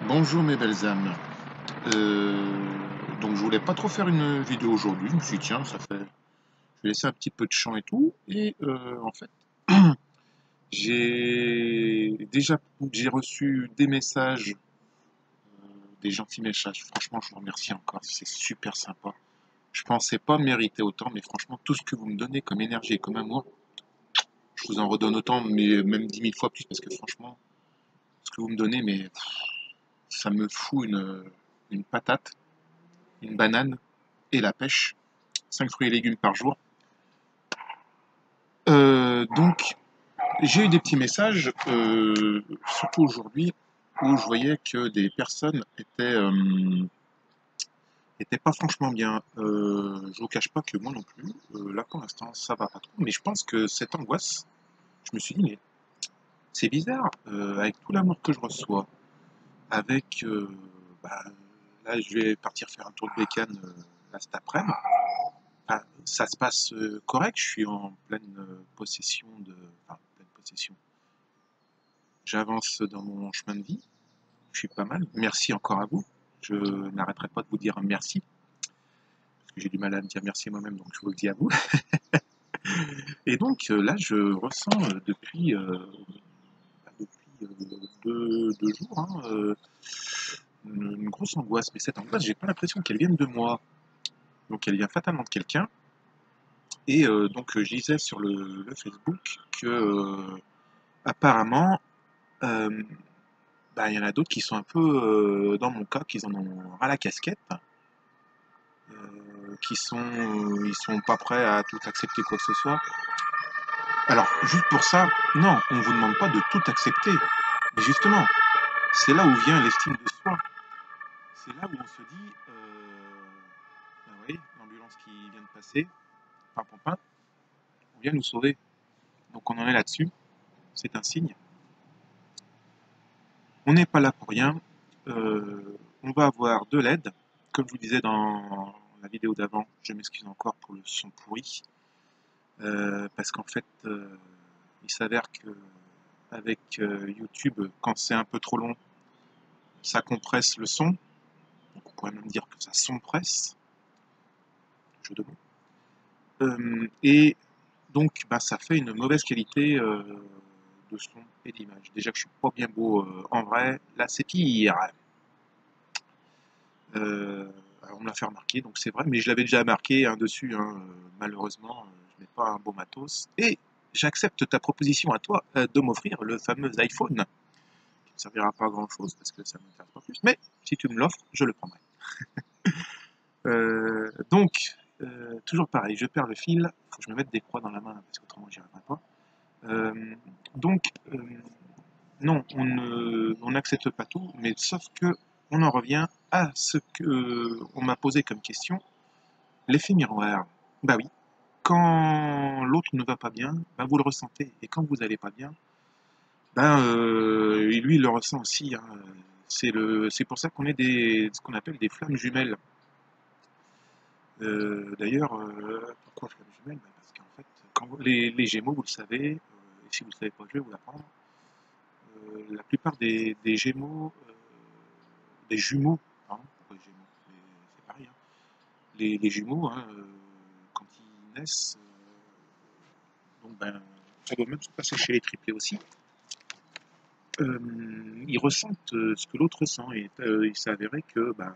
Bonjour mes belles âmes. Donc je voulais pas trop faire une vidéo aujourd'hui. Je me suis dit tiens, je vais laisser un petit peu de chant et tout. Et en fait, j'ai reçu des messages, des gentils messages. Franchement, je vous remercie encore. C'est super sympa. Je pensais pas mériter autant, mais franchement, tout ce que vous me donnez comme énergie et comme amour, je vous en redonne autant, mais même 10 000 fois plus, parce que franchement, ce que vous me donnez, mais ça me fout une patate, une banane et la pêche. 5 fruits et légumes par jour. Donc, j'ai eu des petits messages, surtout aujourd'hui, où je voyais que des personnes étaient pas franchement bien. Je vous cache pas que moi non plus. Là, pour l'instant, ça va pas trop. Mais je pense que cette angoisse, je me suis dit, mais c'est bizarre, avec tout l'amour que je reçois, avec, bah, là, je vais partir faire un tour de bécane là, cet après-midi. Enfin, ça se passe correct, je suis en pleine possession de. Enfin, pleine possession. J'avance dans mon chemin de vie, je suis pas mal. Merci encore à vous. Je n'arrêterai pas de vous dire merci, parce que j'ai du mal à me dire merci moi-même, donc je vous le dis à vous. Et donc là, je ressens depuis 2 jours hein, une grosse angoisse. Mais cette angoisse, j'ai pas l'impression qu'elle vienne de moi. Donc elle vient fatalement de quelqu'un. Et donc je disais sur le Facebook que apparemment, euh, bah, il y en a d'autres qui sont un peu dans mon cas, qui en ont ras la casquette, ils sont pas prêts à tout accepter quoi que ce soit. Alors, juste pour ça, non, on vous demande pas de tout accepter. Mais justement, c'est là où vient l'estime de soi. C'est là où on se dit, bah oui, l'ambulance qui vient de passer, pam pam pam, on vient nous sauver. Donc on en est là-dessus, c'est un signe. On n'est pas là pour rien. On va avoir de l'aide. Comme je vous disais dans la vidéo d'avant, je m'excuse encore pour le son pourri. Parce qu'en fait, il s'avère que avec YouTube, quand c'est un peu trop long, ça compresse le son. Donc on pourrait même dire que ça sompresse, jeu de mots. Et donc, bah, ça fait une mauvaise qualité de son et d'image. Déjà que je suis pas bien beau en vrai, là c'est pire. Alors on me l'a fait remarquer, donc c'est vrai, mais je l'avais déjà marqué hein, dessus, hein, malheureusement, je n'ai pas un beau matos. Et j'accepte ta proposition à toi de m'offrir le fameux iPhone, qui ne servira pas à grand chose parce que ça ne m'intéresse pas plus, mais si tu me l'offres, je le prendrai. Donc, toujours pareil, je perds le fil, il faut que je me mette des croix dans la main parce qu'autrement j'y arriverai pas. Euh, donc, non, on n'accepte pas tout, mais sauf que on en revient à ce que on m'a posé comme question. L'effet miroir. Bah oui, quand l'autre ne va pas bien, bah vous le ressentez. Et quand vous n'allez pas bien, ben lui il le ressent aussi, hein. C'est pour ça qu'on est ce qu'on appelle des flammes jumelles. D'ailleurs, pourquoi flammes jumelles? Bah, parce qu'en fait, les Gémeaux, vous le savez, et si vous ne le savez pas, je vais vous l'apprendre. La plupart des Gémeaux, des jumeaux, pardon, pourquoi Gémeaux? C'est pareil, hein. Les jumeaux, hein, quand ils naissent, donc ben, ça doit même se passer chez les triplés aussi. Ils ressentent ce que l'autre ressent et il s'est avéré que ben,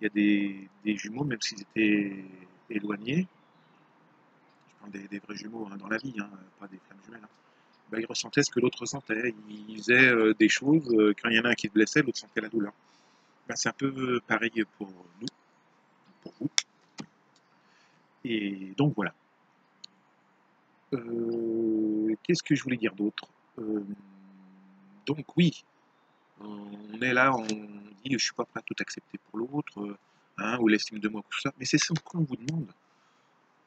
il y a des jumeaux, même s'ils étaient éloignés, je parle des vrais jumeaux hein, dans la vie, hein, pas des flammes jumelles, hein, ben, ils ressentaient ce que l'autre ressentait. Ils faisaient des choses, quand il y en a un qui se blessait, l'autre sentait la douleur. Ben, c'est un peu pareil pour nous, pour vous. Et donc voilà. Qu'est-ce que je voulais dire d'autre? Euh, donc oui, on est là, on dit je suis pas prêt à tout accepter pour l'autre, hein, ou l'estime de moi, tout ça. Mais c'est ce qu'on vous demande.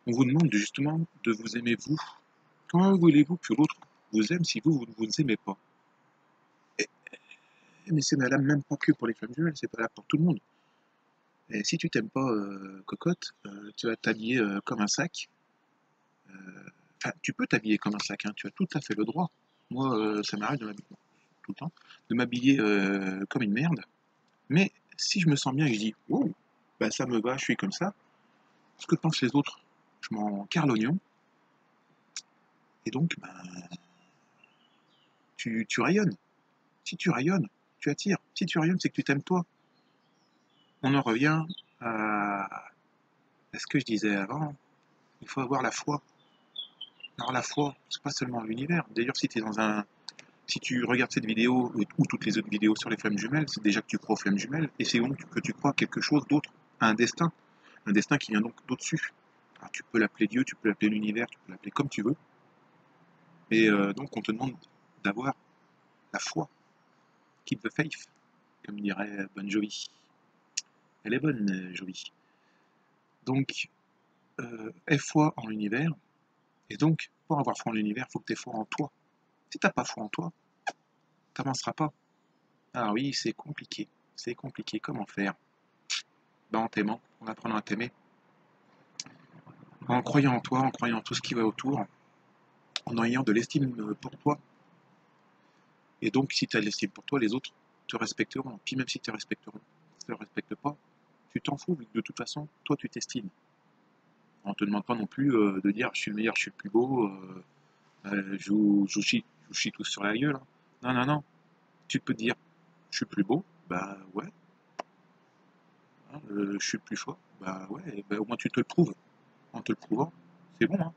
On vous demande justement de vous aimer vous. Comment voulez-vous que l'autre vous aime si vous ne vous aimez pas? Eh, mais c'est valable même pas que pour les femmes jumelles, c'est valable pour tout le monde. Et si tu t'aimes pas, cocotte, tu vas t'habiller comme un sac. Enfin, tu peux t'habiller comme un sac, hein, tu as tout à fait le droit. Moi, ça m'arrive de m'habiller tout le temps, de m'habiller comme une merde. Mais si je me sens bien et que je dis, wow, bah ça me va, je suis comme ça, ce que pensent les autres, je m'en carre l'oignon, et donc, ben, tu rayonnes. Si tu rayonnes, tu attires. Si tu rayonnes, c'est que tu t'aimes toi. On en revient à ce que je disais avant, il faut avoir la foi. Alors la foi, c'est pas seulement l'univers. D'ailleurs, si tu regardes cette vidéo ou toutes les autres vidéos sur les flammes jumelles, c'est déjà que tu crois aux flammes jumelles, et c'est donc que tu crois à quelque chose d'autre, à un destin qui vient donc d'au-dessus. Alors tu peux l'appeler Dieu, tu peux l'appeler l'univers, tu peux l'appeler comme tu veux, et donc on te demande d'avoir la foi, keep the faith, comme dirait Bon Jovi. Elle est bonne, Jovi. Donc, aie foi en l'univers, et donc, pour avoir foi en l'univers, il faut que tu aies foi en toi. Si t'as pas foi en toi, t'avanceras pas. Ah oui, c'est compliqué. C'est compliqué. Comment faire? Ben, en t'aimant, en apprenant à t'aimer, en croyant en toi, en croyant en tout ce qui va autour, en ayant de l'estime pour toi. Et donc, si tu as de l'estime pour toi, les autres te respecteront. Puis même si te respecteront, si tu ne te respectes pas, tu t'en fous, de toute façon, toi tu t'estimes. On ne te demande pas non plus de dire je suis le meilleur, je suis le plus beau, je vous chie tous sur la gueule, hein. Non, non, non. Tu peux te dire je suis le plus beau, bah ouais. Hein, je suis le plus fort, bah ouais, bah, au moins tu te le prouves. En te le prouvant, c'est bon, hein.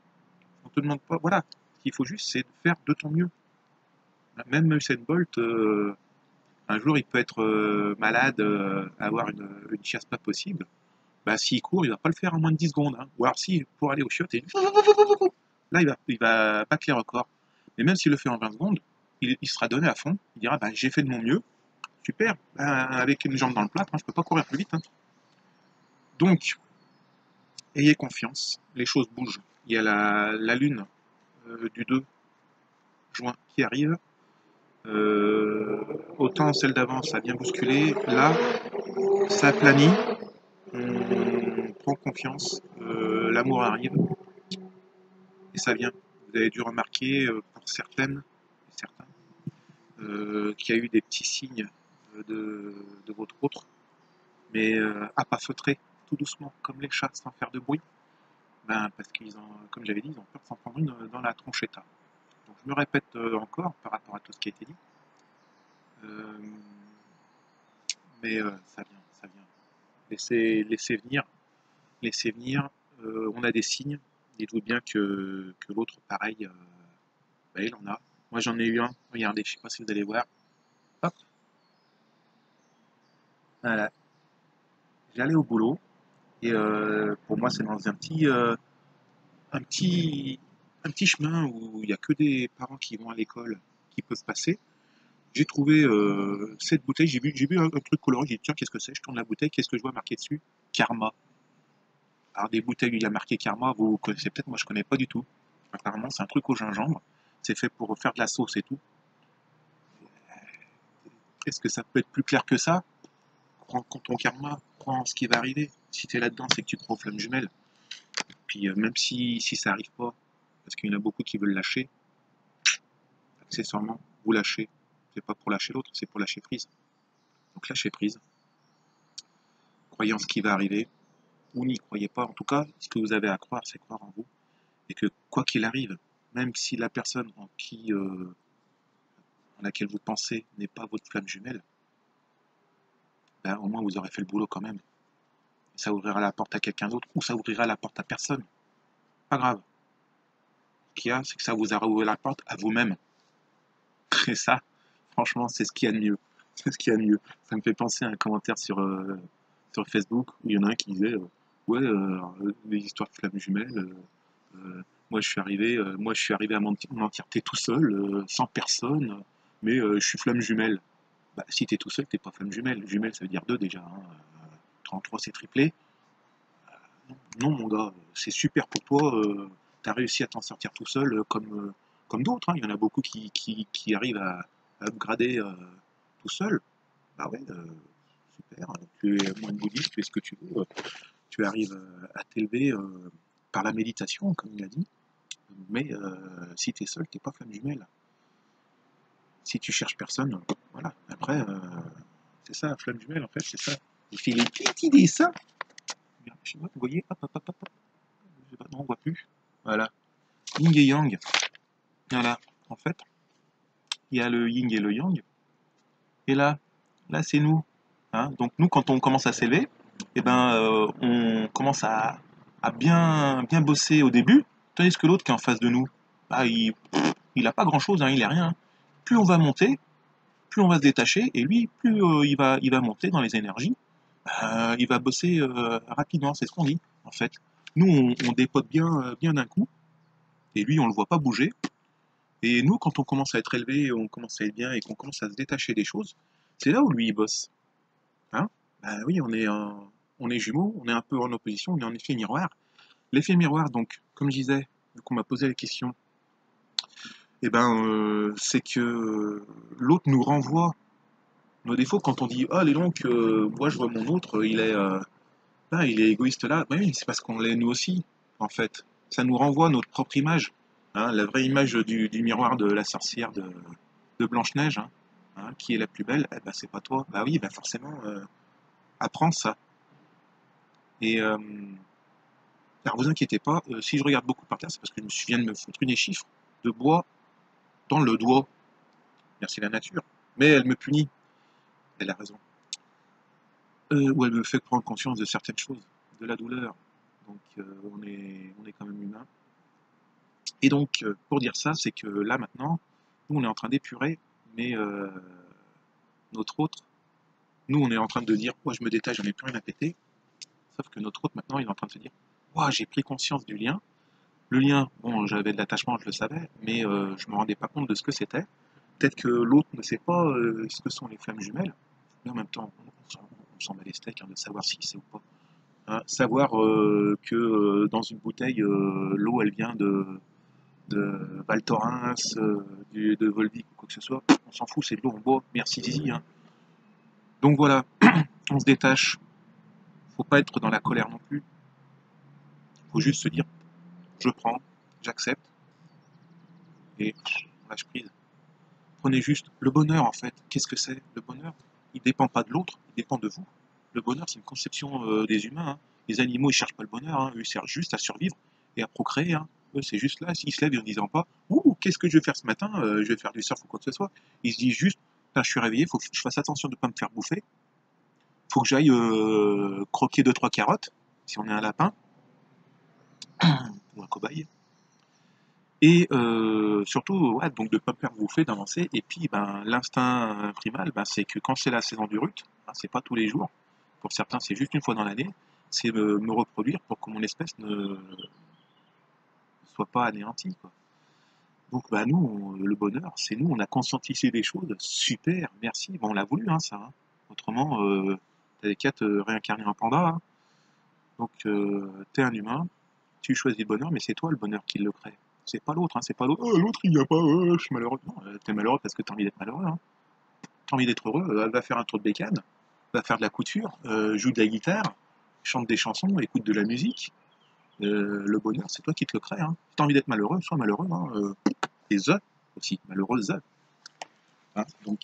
On te demande pas, voilà. Ce qu'il faut juste, c'est de faire de ton mieux. Même Usain Bolt, un jour, il peut être malade, avoir une chiasse pas possible. Bah, s'il court, il va pas le faire en moins de 10 secondes, hein. Ou alors, si, pour aller au chiottes, là, il va battre les records. Mais même s'il le fait en 20 secondes, il sera donné à fond. Il dira, bah, j'ai fait de mon mieux. Super. Bah, avec une jambe dans le plâtre, hein, je peux pas courir plus vite, hein. Donc, ayez confiance. Les choses bougent. Il y a la lune du 2 juin qui arrive. Autant celle d'avant, ça a bien bousculé. Là, ça aplanit. On prend confiance. L'amour arrive. Et ça vient. Vous avez dû remarquer, pour certaines et certains, qu'il y a eu des petits signes de votre autre, mais à pas feutrer, tout doucement, comme les chats, sans faire de bruit. Ben, parce qu'ils ont, comme j'avais dit, ils ont peur de s'en prendre une dans la tronchetta. Donc je me répète encore par rapport à tout ce qui a été dit. Euh, mais ça vient, ça vient. Laissez venir, laissez venir. On a des signes. Dites-vous bien que l'autre, pareil, bah, il en a. Moi, j'en ai eu un. Regardez, je sais pas si vous allez voir. Hop, voilà. J'allais au boulot et pour moi, c'est dans un petit, un petit chemin où il n'y a que des parents qui vont à l'école qui peuvent passer. J'ai trouvé cette bouteille. J'ai vu un truc coloré. J'ai dit tiens, qu'est-ce que c'est? Je tourne la bouteille. Qu'est-ce que je vois marqué dessus? Karma. Alors des bouteilles où il y a marqué Karma, vous connaissez peut-être, moi je connais pas du tout. Apparemment c'est un truc au gingembre, c'est fait pour faire de la sauce et tout. Est-ce que ça peut être plus clair que ça? Quand ton karma, crois en ce qui va arriver. Si tu es là-dedans, c'est que tu crois aux flammes jumelles. Puis même si ça arrive pas, parce qu'il y en a beaucoup qui veulent lâcher, accessoirement, vous lâchez. C'est pas pour lâcher l'autre, c'est pour lâcher prise. Donc lâchez prise, croyez en ce qui va arriver, ou n'y croyez pas. En tout cas, ce que vous avez à croire, c'est croire en vous. Et que quoi qu'il arrive, même si la personne en laquelle vous pensez n'est pas votre flamme jumelle, ben, au moins vous aurez fait le boulot quand même. Ça ouvrira la porte à quelqu'un d'autre ou ça ouvrira la porte à personne. Pas grave. Ce qu'il y a, c'est que ça vous aura ouvert la porte à vous-même. Et ça, franchement, c'est ce qu'il y a de mieux. C'est ce qu'il y a de mieux. Ça me fait penser à un commentaire sur Facebook où il y en a un qui disait ouais, les histoires de flammes jumelles. Moi, je suis arrivé à mon entièreté tout seul, sans personne, mais je suis flamme jumelle. Bah, si t'es tout seul, t'es pas flamme jumelle. Jumelle, ça veut dire deux déjà, hein. 33, c'est triplé. Non, mon gars, c'est super pour toi. T'as réussi à t'en sortir tout seul, comme d'autres, hein. Il y en a beaucoup qui arrivent à upgrader tout seul. Bah ouais, super. Tu es moins bouddhiste, tu es ce que tu veux. Tu arrives à t'élever par la méditation, comme il a dit. Mais si t'es seul, t'es pas flamme jumelle. Si tu cherches personne, voilà. Après, C'est ça, la flamme jumelle, en fait, c'est ça. Il fait les petits dessins. Regardez chez moi, vous voyez, hop, hop, hop, hop. Je sais pas, non, on voit plus. Voilà. Yin et yang. Voilà. En fait, il y a le yin et le yang. Et là, c'est nous. Hein. Donc nous, quand on commence à s'élever, eh ben, on commence à bien bosser au début, tandis que l'autre qui est en face de nous, bah, il a pas grand-chose, hein, il est rien. Hein. Plus on va monter, plus on va se détacher, et lui, plus il va monter dans les énergies, il va bosser rapidement, c'est ce qu'on dit, en fait. Nous, on dépote bien d'un coup, et lui, on le voit pas bouger. Et nous, quand on commence à être élevé, on commence à être bien, et qu'on commence à se détacher des choses, c'est là où lui, il bosse. Hein. Bah oui, on est jumeaux, on est un peu en opposition, on est en effet miroir. L'effet miroir, donc, comme je disais, vu qu'on m'a posé la question, eh ben, c'est que l'autre nous renvoie nos défauts quand on dit ah, les donc, moi je vois mon autre, il est égoïste là. Bah oui, c'est parce qu'on l'est nous aussi, en fait. Ça nous renvoie notre propre image. Hein, la vraie image du miroir de la sorcière de Blanche-Neige, hein, qui est la plus belle, eh ben, c'est pas toi. Bah oui, bah forcément, apprends ça. Et alors vous inquiétez pas, si je regarde beaucoup par terre, c'est parce que je viens de me foutre une chiffre de bois dans le doigt. Merci la nature. Mais elle me punit. Elle a raison. Ou elle me fait prendre conscience de certaines choses, de la douleur. Donc on est quand même humain. Et donc, pour dire ça, c'est que là maintenant, nous on est en train d'épurer, mais notre autre, nous on est en train de dire, moi je me détache, j'en ai plus rien à péter. Sauf que notre autre maintenant, il est en train de se dire, ouah, j'ai pris conscience du lien. Le lien, bon, j'avais de l'attachement, je le savais, mais je me rendais pas compte de ce que c'était. Peut-être que l'autre ne sait pas ce que sont les flammes jumelles, mais en même temps, on s'en bat les steaks hein, de savoir si c'est ou pas. Hein, savoir que dans une bouteille, l'eau elle vient de Val Thorens, de Volvic ou quoi que ce soit, on s'en fout, c'est de l'eau en bois, merci Zizi. Hein. Donc voilà, on se détache, faut pas être dans la colère non plus, faut juste se dire, je prends, j'accepte, et on lâche prise. Prenez juste le bonheur en fait. Qu'est-ce que c'est le bonheur? Il dépend pas de l'autre, il dépend de vous. Le bonheur, c'est une conception des humains. Hein. Les animaux, ils cherchent pas le bonheur, hein. Eux, ils cherchent juste à survivre et à procréer. Hein. Eux, c'est juste là, s'ils se lèvent en disant pas ouh, qu'est-ce que je vais faire ce matin? Je vais faire du surf ou quoi que ce soit. Ils se disent juste, je suis réveillé, faut que je fasse attention de ne pas me faire bouffer. Faut que j'aille croquer deux, trois carottes, si on est un lapin ou un cobaye. Et surtout, ouais, donc de ne pas me faire bouffer, d'avancer. Et puis, ben, l'instinct primal, ben, c'est que quand c'est la saison du rut, hein, c'est pas tous les jours. Pour certains, c'est juste une fois dans l'année. C'est me reproduire pour que mon espèce ne soit pas anéantie, quoi. Donc, bah, nous, le bonheur, c'est nous, on a conscientisé des choses. Super, merci. Bon, on l'a voulu, hein, ça. Hein. Autrement, t'avais qu'à te réincarner en panda. Hein. Donc, t'es un humain, tu choisis le bonheur, mais c'est toi le bonheur qui le crée. C'est pas l'autre, hein, c'est pas l'autre. Oh, l'autre il vient pas, je suis malheureux. Non, t'es malheureux parce que t'as envie d'être malheureux. Hein. T'as envie d'être heureux, va faire un tour de bécane, va faire de la couture, joue de la guitare, chante des chansons, écoute de la musique. Le bonheur, c'est toi qui te le crée. Hein. Si t'as envie d'être malheureux, sois malheureux. Hein. Et aussi, malheureuse. Hein. Donc,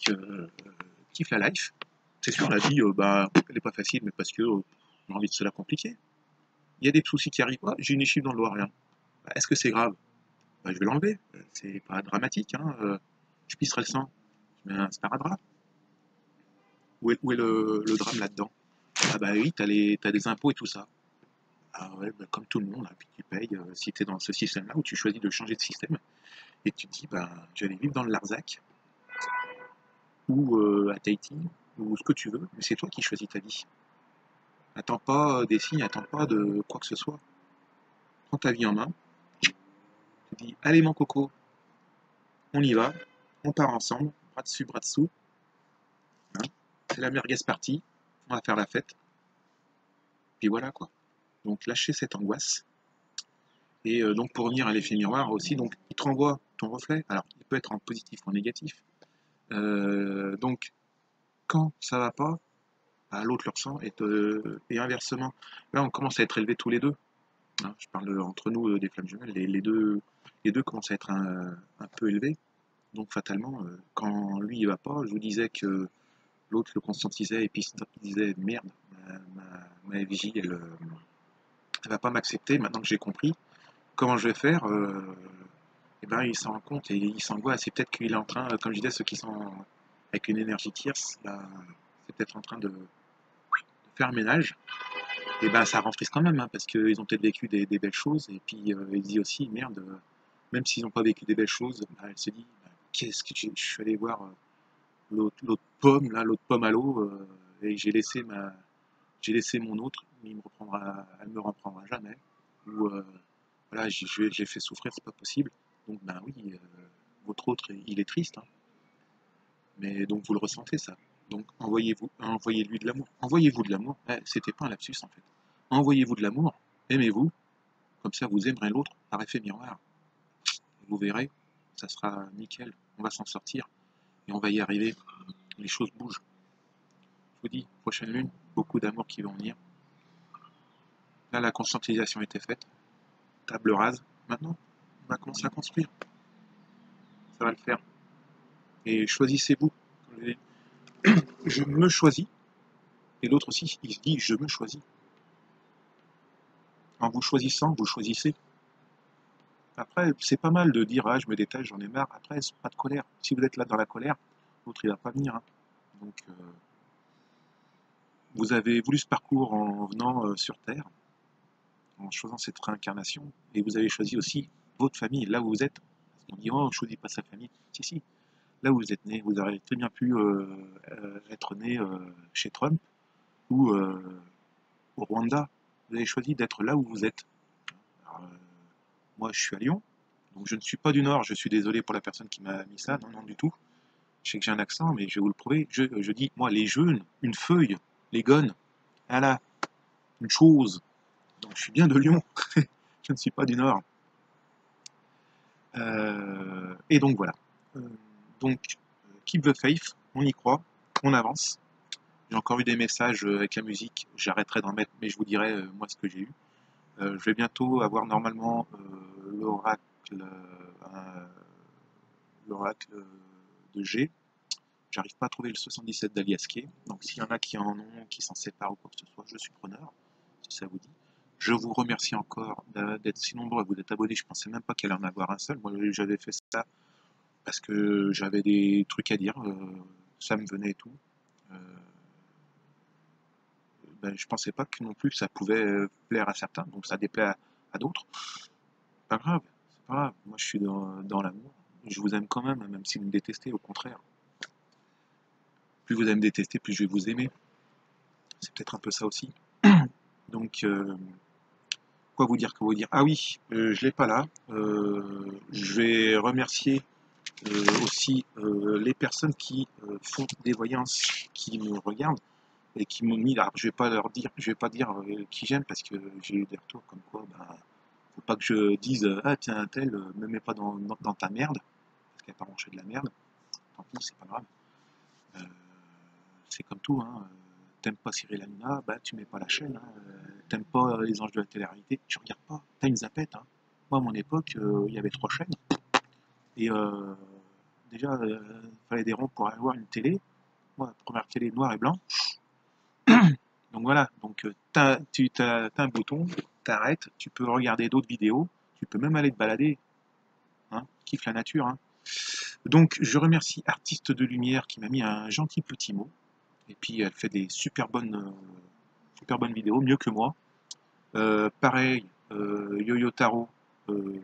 kiffe la life. C'est sûr, la vie, bah, elle est pas facile, mais parce que on a envie de se la compliquer. Il y a des soucis qui arrivent pas, j'ai une échive dans le Loir-Rien. Bah, est-ce que c'est grave? Bah, je vais l'enlever, c'est pas dramatique, hein. Je pisserai le sang, je mets un sparadrap. Où est le drame là-dedans? Ah bah oui, t'as des impôts et tout ça. Ah ouais, bah, comme tout le monde, hein, puis tu payes si t'es dans ce système-là où tu choisis de changer de système et tu te dis, bah, je vais aller vivre dans le Larzac ou à Tahiti ou ce que tu veux, mais c'est toi qui choisis ta vie. Attends pas des signes, attends pas de quoi que ce soit. Prends ta vie en main, tu dis, allez mon coco, on y va, on part ensemble, bras dessous, hein. C'est la merguez partie, on va faire la fête, puis voilà quoi. Donc lâcher cette angoisse. Et donc pour revenir à l'effet miroir aussi, donc il te renvoie ton reflet. Alors il peut être en positif ou en négatif. Donc quand ça va pas, bah, l'autre le ressent et inversement. Là on commence à être élevés tous les deux. Hein. Je parle entre nous des flammes jumelles, les deux commencent à être un peu élevés. Donc fatalement, quand lui il va pas, je vous disais que l'autre le conscientisait, et puis il disait merde, ma FJ, elle va pas m'accepter maintenant que j'ai compris. Comment je vais faire? Et ben, il s'en rend compte et il s'angoisse. C'est peut-être qu'il est en train, comme je disais, ceux qui sont avec une énergie tierce, là, c'est peut-être en train de faire le ménage. Et ben, ça rend triste quand même, hein, parce qu'ils ont peut-être vécu des belles choses. Et puis, il dit aussi, merde, même s'ils n'ont pas vécu des belles choses, bah, elle se dit, bah, qu'est-ce que je suis allé voir l'autre pomme, là, l'autre pomme à l'eau, et j'ai laissé mon autre, elle me reprendra jamais. Ou voilà, j'ai fait souffrir, c'est pas possible. Donc ben oui, votre autre, il est triste, hein. Mais donc vous le ressentez ça. Donc envoyez-lui de l'amour. Envoyez-vous de l'amour. C'était pas un lapsus en fait. Envoyez-vous de l'amour, aimez-vous, comme ça vous aimerez l'autre par effet miroir. Et vous verrez, ça sera nickel, on va s'en sortir et on va y arriver. Les choses bougent. Je vous dis, prochaine lune, beaucoup d'amour qui vont venir. Là, la conscientisation était faite, table rase. Maintenant, on va commencer à construire. Ça va le faire. Et choisissez-vous. Je me choisis. Et l'autre aussi, il se dit je me choisis. En vous choisissant, vous choisissez. Après, c'est pas mal de dire ah je me détache, j'en ai marre. Après, pas de colère. Si vous êtes là dans la colère, l'autre il va pas venir, hein. Donc vous avez voulu ce parcours en venant sur Terre, en choisissant cette réincarnation, et vous avez choisi aussi votre famille, là où vous êtes. On dit oh on choisit pas sa famille. Si si, là où vous êtes né, vous auriez très bien pu être né chez Trump ou au Rwanda. Vous avez choisi d'être là où vous êtes. Alors, moi, je suis à Lyon, donc je ne suis pas du Nord. Je suis désolé pour la personne qui m'a mis ça. Non, non, du tout. Je sais que j'ai un accent, mais je vais vous le prouver. Je dis, moi, les jeunes, une feuille, les gones, voilà, une chose. Donc, je suis bien de Lyon. Je ne suis pas du Nord. Et donc, voilà. Euh, donc, keep the faith. On y croit. On avance. J'ai encore eu des messages avec la musique. J'arrêterai d'en mettre, mais je vous dirai, moi, ce que j'ai eu. Je vais bientôt avoir normalement l'oracle de G. J'arrive pas à trouver le 77 d'Aliasquet. Donc s'il y en a qui en ont, qui s'en séparent ou quoi que ce soit, je suis preneur, si ça vous dit. Je vous remercie encore d'être si nombreux à vous être abonnés. Je pensais même pas qu'il allait en avoir un seul. Moi, j'avais fait ça parce que j'avais des trucs à dire. Ça me venait et tout. Euh, ben, je pensais pas que non plus ça pouvait plaire à certains. Donc ça déplaît à d'autres. Pas grave, c'est pas grave. Moi, je suis dans l'amour. Je vous aime quand même si vous me détestez, au contraire. Plus vous allez me détester, plus je vais vous aimer. C'est peut-être un peu ça aussi. Donc, quoi vous dire, quoi vous dire? Ah oui, je l'ai pas là. Je vais remercier aussi les personnes qui font des voyances, qui me regardent et qui m'ont mis là. Je vais pas dire qui j'aime parce que j'ai eu des retours comme quoi, ben, faut pas que je dise ah tiens un tel, me mets pas dans ta merde parce qu'elle a pas mangé de la merde. Tant pis, c'est pas grave. Euh, c'est comme tout, hein. T'aimes pas Cyril Hanouna, bah tu mets pas la chaîne, hein. T'aimes pas les anges de la télé-réalité, tu regardes pas. T'as une zapette, hein. Moi, à mon époque, il y avait 3 chaînes. Et déjà, il fallait des ronds pour avoir une télé. Moi, la première télé noir et blanc. Donc voilà, donc t'as un bouton, t'arrêtes, tu peux regarder d'autres vidéos, tu peux même aller te balader, hein, kiffe la nature, hein. Donc je remercie Artiste de Lumière qui m'a mis un gentil petit mot. Et puis elle fait des super bonnes vidéos, mieux que moi. Pareil, Yo-Yo Taro,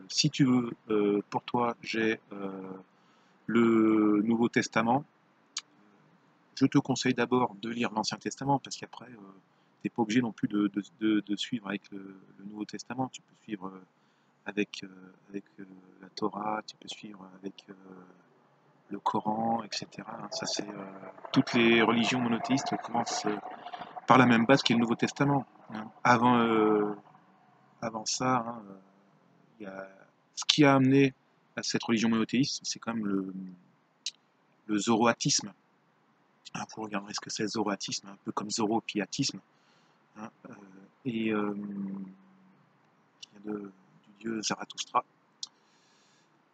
si tu veux, pour toi, j'ai le Nouveau Testament. Je te conseille d'abord de lire l'Ancien Testament, parce qu'après, tu n'es pas obligé non plus de suivre avec le Nouveau Testament. Tu peux suivre avec la Torah, tu peux suivre avec le Coran, etc. Ça, c'est toutes les religions monothéistes commencent par la même base qu'est le Nouveau Testament, hein. Avant ça, hein, ce qui a amené à cette religion monothéiste, c'est quand même le zoroatisme. Hein, vous regarderez ce que c'est le zoroatisme, un peu comme zoropiatisme, hein, et qui vient du dieu Zarathustra.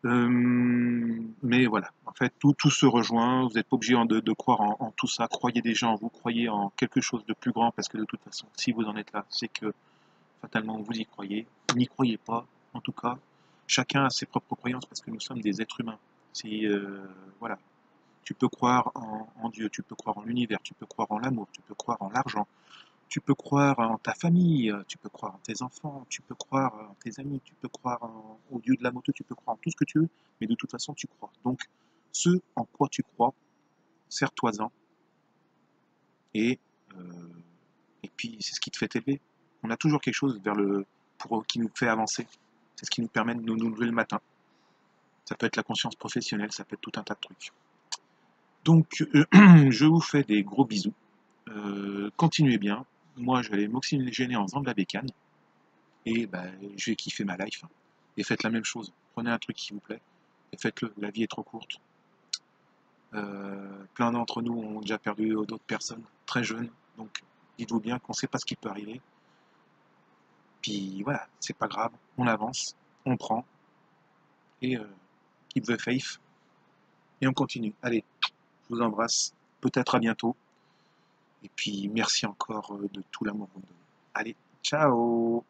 Mais voilà, en fait, tout se rejoint. Vous n'êtes pas obligé de croire en tout ça. Croyez déjà en vous, croyez en quelque chose de plus grand, parce que de toute façon, si vous en êtes là, c'est que fatalement vous y croyez. N'y croyez pas, en tout cas. Chacun a ses propres croyances, parce que nous sommes des êtres humains. Si, voilà, tu peux croire en Dieu, tu peux croire en l'univers, tu peux croire en l'amour, tu peux croire en l'argent, tu peux croire en ta famille, tu peux croire en tes enfants, tu peux croire en tes amis, tu peux croire au dieu de la moto, tu peux croire en tout ce que tu veux, mais de toute façon, tu crois. Donc, ce en quoi tu crois, sers-toi-en, et, euh, et puis c'est ce qui te fait élever. On a toujours quelque chose qui nous fait avancer. C'est ce qui nous permet de nous lever le matin. Ça peut être la conscience professionnelle, ça peut être tout un tas de trucs. Donc, je vous fais des gros bisous. Continuez bien. Moi, je vais aller m'oxygéner en faisant de la bécane. Et bah, je vais kiffer ma life. Et faites la même chose. Prenez un truc qui vous plaît et faites-le. La vie est trop courte. Plein d'entre nous ont déjà perdu d'autres personnes très jeunes. Donc, dites-vous bien qu'on ne sait pas ce qui peut arriver. Puis voilà, c'est pas grave. On avance, on prend et keep the faith. Et on continue. Allez, je vous embrasse. Peut-être à bientôt. Et puis merci encore de tout l'amour que vous me donnez. Allez, ciao!